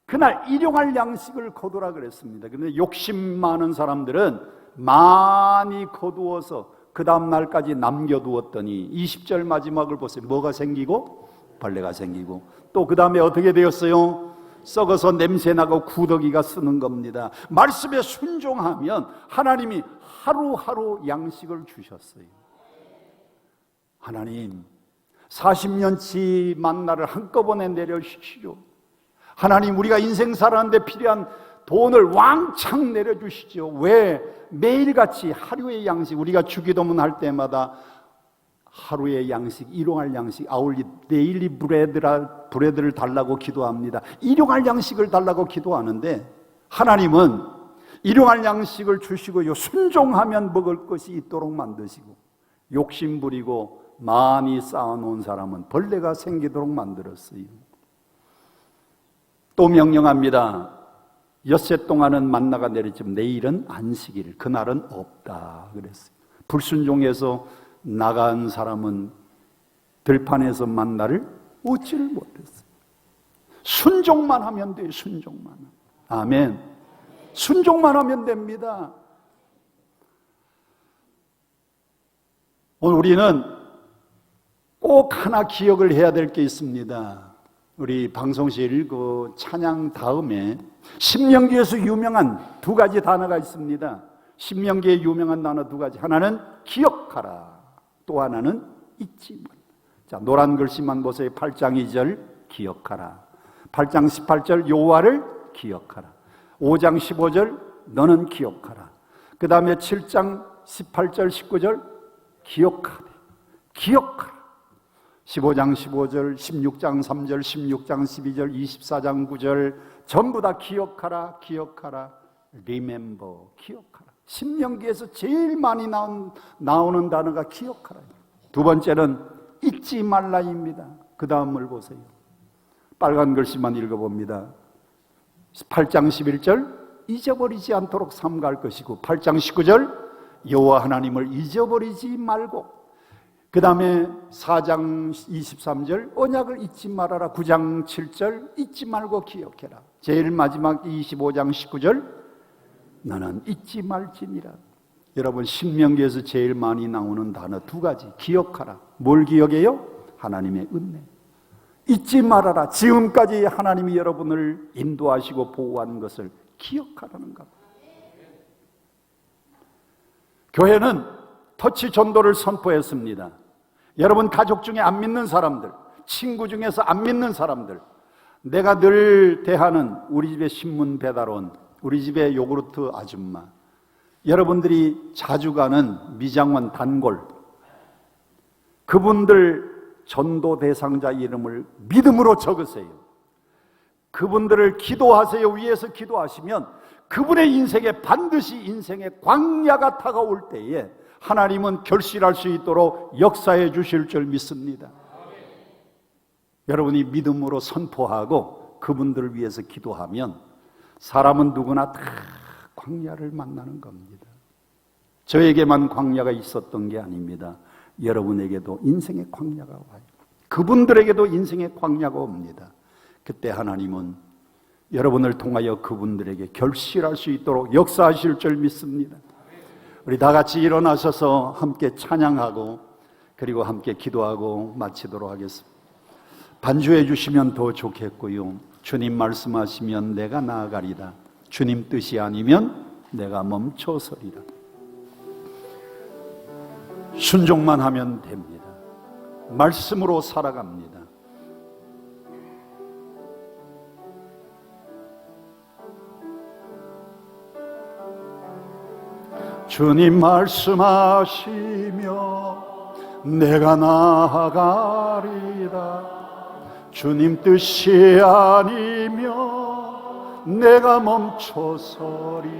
그날 일용할 양식을 거두라 그랬습니다. 그런데 욕심 많은 사람들은 많이 거두어서 그 다음 날까지 남겨두었더니 20절 마지막을 보세요. 뭐가 생기고? 벌레가 생기고 또 그 다음에 어떻게 되었어요? 썩어서 냄새나고 구더기가 쓰는 겁니다. 말씀에 순종하면 하나님이 하루하루 양식을 주셨어요. 하나님 40년치 만나를 한꺼번에 내려주시죠. 하나님 우리가 인생 살아가는데 필요한 돈을 왕창 내려주시죠. 왜? 매일같이 하루의 양식 우리가 주기도문 할 때마다 하루의 양식, 일용할 양식, 아울리 데일리 브레드를 달라고 기도합니다. 일용할 양식을 달라고 기도하는데 하나님은 일용할 양식을 주시고요. 순종하면 먹을 것이 있도록 만드시고 욕심 부리고 많이 쌓아놓은 사람은 벌레가 생기도록 만들었어요. 또 명령합니다. 엿새 동안은 만나가 내리지만 내일은 안식일, 그날은 없다 그랬어요. 불순종해서 나간 사람은 들판에서 만나를 얻지를 못했어요. 순종만 하면 돼요. 순종만. 아멘. 순종만 하면 됩니다. 오늘 우리는 꼭 하나 기억을 해야 될 게 있습니다. 우리 방송실 그 찬양 다음에 신명기에서 유명한 두 가지 단어가 있습니다. 신명기에 유명한 단어 두 가지. 하나는 기억하라. 또 하나는 잊지 마라. 자, 노란 글씨만 보세요. 8장 2절 기억하라. 8장 18절 여호와를 기억하라. 5장 15절 너는 기억하라. 그 다음에 7장 18절 19절 기억하래. 기억하라. 15장 15절, 16장 3절, 16장 12절, 24장 9절 전부 다 기억하라, 기억하라, remember, 기억하라. 신명기에서 제일 많이 나오는 단어가 기억하라. 두 번째는 잊지 말라입니다. 그 다음을 보세요. 빨간 글씨만 읽어봅니다. 8장 11절 잊어버리지 않도록 삼가할 것이고 8장 19절 여호와 하나님을 잊어버리지 말고 그 다음에 4장 23절 언약을 잊지 말아라. 9장 7절 잊지 말고 기억해라. 제일 마지막 25장 19절 너는 잊지 말지니라. 여러분 신명기에서 제일 많이 나오는 단어 두 가지. 기억하라. 뭘 기억해요? 하나님의 은혜. 잊지 말아라. 지금까지 하나님이 여러분을 인도하시고 보호하는 것을 기억하라는 것. 교회는 터치 전도를 선포했습니다. 여러분 가족 중에 안 믿는 사람들, 친구 중에서 안 믿는 사람들, 내가 늘 대하는 우리 집에 신문 배달원, 우리 집에 요구르트 아줌마, 여러분들이 자주 가는 미장원 단골, 그분들 전도 대상자 이름을 믿음으로 적으세요. 그분들을 기도하세요. 위에서 기도하시면 그분의 인생에 반드시 인생의 광야가 다가올 때에 하나님은 결실할 수 있도록 역사해 주실 줄 믿습니다. 여러분이 믿음으로 선포하고 그분들을 위해서 기도하면 사람은 누구나 다 광야를 만나는 겁니다. 저에게만 광야가 있었던 게 아닙니다. 여러분에게도 인생의 광야가 와요. 그분들에게도 인생의 광야가 옵니다. 그때 하나님은 여러분을 통하여 그분들에게 결실할 수 있도록 역사하실 줄 믿습니다. 우리 다 같이 일어나셔서 함께 찬양하고 그리고 함께 기도하고 마치도록 하겠습니다. 반주해 주시면 더 좋겠고요. 주님 말씀하시면 내가 나아가리라. 주님 뜻이 아니면 내가 멈춰서리라. 순종만 하면 됩니다. 말씀으로 살아갑니다. 주님 말씀하시며 내가 나아가리라. 주님 뜻이 아니며 내가 멈춰서리라.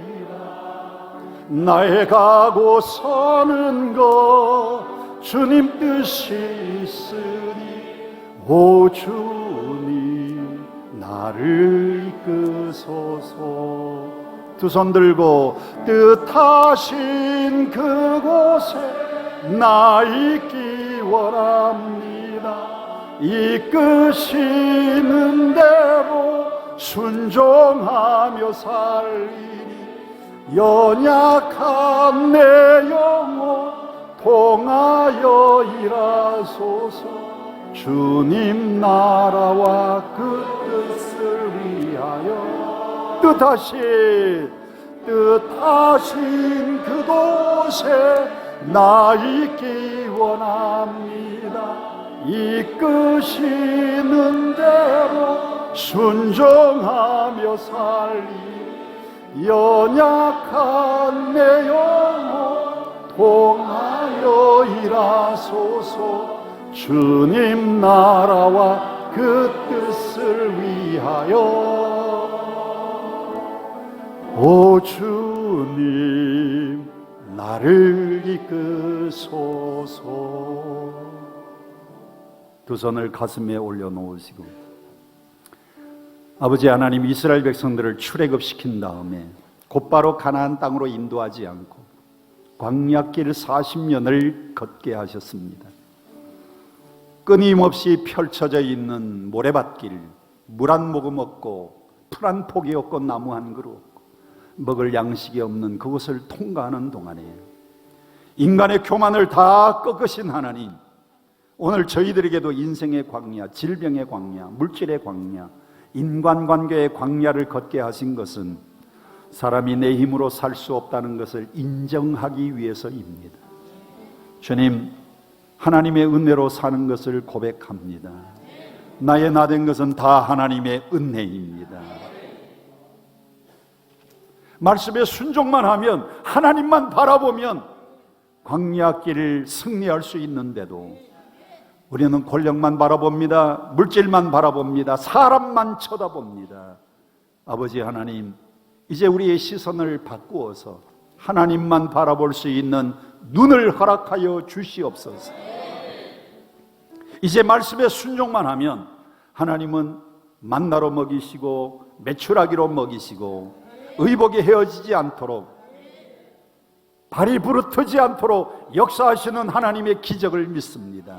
나의 가고 서는 것 주님 뜻이 있으니 오 주님 나를 이끄소서. 두 손 들고 뜻하신 그곳에 나 있기 원합니다. 이끄시는 대로 순종하며 살리니 연약한 내 영혼 통하여 일하소서. 주님 나라와 그 뜻을 위하여 뜻하신 그곳에 나 있기 원합니다. 이끄시는 대로 순종하며 살리 연약한 내 영혼 통하여 일하소서. 주님 나라와 그 뜻을 위하여 오 주님 나를 이끄소서. 두 손을 가슴에 올려놓으시고 아버지 하나님, 이스라엘 백성들을 출애굽시킨 다음에 곧바로 가나안 땅으로 인도하지 않고 광야길 40년을 걷게 하셨습니다. 끊임없이 펼쳐져 있는 모래밭길, 물 한 모금 없고 풀 한 폭이 없고 나무 한 그루 없고 먹을 양식이 없는 그곳을 통과하는 동안에 인간의 교만을 다 꺾으신 하나님, 오늘 저희들에게도 인생의 광야, 질병의 광야, 물질의 광야, 인간관계의 광야를 걷게 하신 것은 사람이 내 힘으로 살 수 없다는 것을 인정하기 위해서입니다. 주님, 하나님의 은혜로 사는 것을 고백합니다. 나의 나된 것은 다 하나님의 은혜입니다. 말씀에 순종만 하면, 하나님만 바라보면 광야길을 승리할 수 있는데도 우리는 권력만 바라봅니다. 물질만 바라봅니다. 사람만 쳐다봅니다. 아버지 하나님, 이제 우리의 시선을 바꾸어서 하나님만 바라볼 수 있는 눈을 허락하여 주시옵소서. 이제 말씀에 순종만 하면 하나님은 만나로 먹이시고 매출하기로 먹이시고 의복이 헤어지지 않도록, 발이 부르트지 않도록 역사하시는 하나님의 기적을 믿습니다.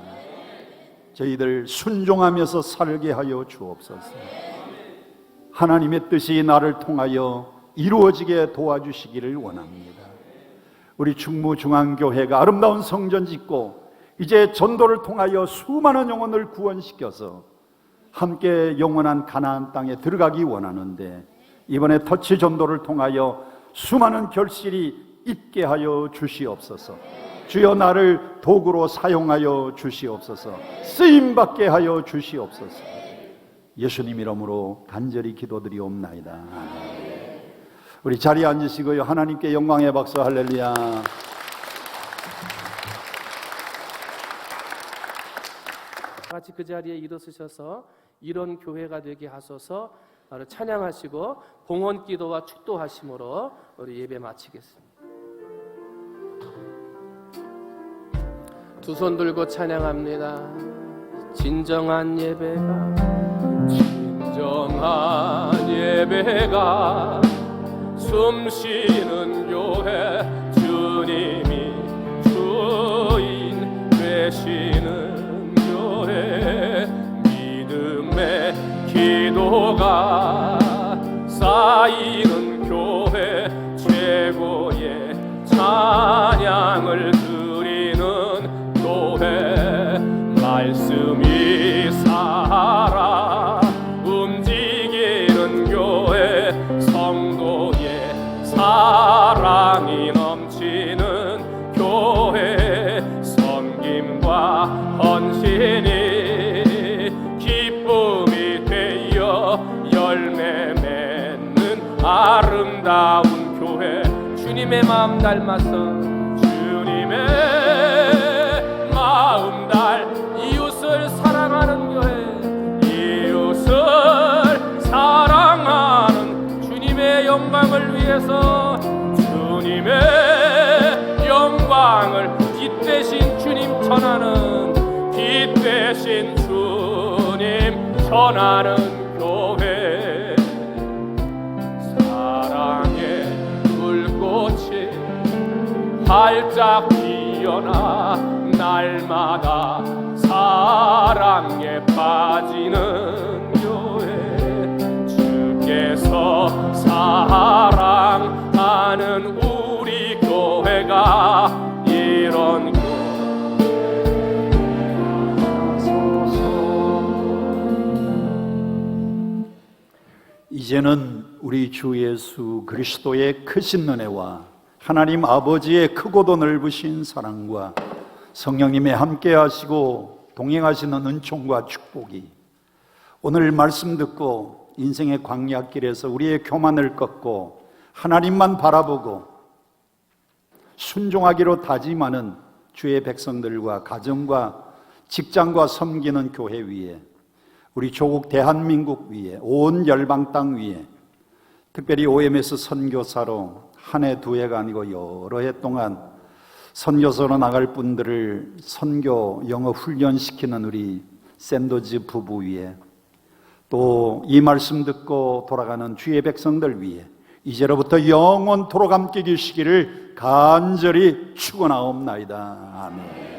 저희들 순종하면서 살게 하여 주옵소서. 하나님의 뜻이 나를 통하여 이루어지게 도와주시기를 원합니다. 우리 충무중앙교회가 아름다운 성전 짓고 이제 전도를 통하여 수많은 영혼을 구원시켜서 함께 영원한 가나안 땅에 들어가기 원하는데, 이번에 터치 전도를 통하여 수많은 결실이 있게 하여 주시옵소서. 주여, 나를 도구로 사용하여 주시옵소서. 쓰임받게 하여 주시옵소서. 예수님 이름으로 간절히 기도드리옵나이다. 우리 자리에 앉으시고요, 하나님께 영광의 박수. 할렐루야. 같이 그 자리에 일어서셔서 이런 교회가 되게 하소서 찬양하시고 봉헌 기도와 축도하심으로 우리 예배 마치겠습니다. 두 손 들고 찬양합니다. 진정한 예배가 숨쉬는 교회, 주님이 주인 되시는 교회, 믿음의 기도가 쌓이는 교회, 최고의 찬양을 드리는 교회, 말씀이 살아 움직이는 교회, 성도의 사랑이 넘치는 교회, 섬김과 헌신이 기쁨이 되어 열매 맺는 아름다운 교회, 주님의 주님의 마음 닮아서 주님의 마음 달 이웃을 사랑하는 교회, 이웃을 사랑하는 주님의 영광을 위해서 주님의 영광을 빛되신 주님 전하는, 빛되신 주님 전하는 교회. 사랑의 불꽃이 활짝 피어나 날마다 사랑에 빠지는 교회. 주께서 사랑하는 우리 교회가 이런 교회. 이제는 우리 주 예수 그리스도의 크신 은혜와 하나님 아버지의 크고도 넓으신 사랑과 성령님의 함께하시고 동행하시는 은총과 축복이 오늘 말씀 듣고 인생의 광야길에서 우리의 교만을 꺾고 하나님만 바라보고 순종하기로 다짐하는 주의 백성들과 가정과 직장과 섬기는 교회 위에, 우리 조국 대한민국 위에, 온 열방 땅 위에, 특별히 OMS 선교사로 한 해 두 해가 아니고 여러 해 동안 선교사로 나갈 분들을 선교 영어 훈련시키는 우리 샌더즈 부부 위에, 또 이 말씀 듣고 돌아가는 주의 백성들 위에 이제로부터 영원토록 함께 계시기를 간절히 축원하옵나이다. 아멘.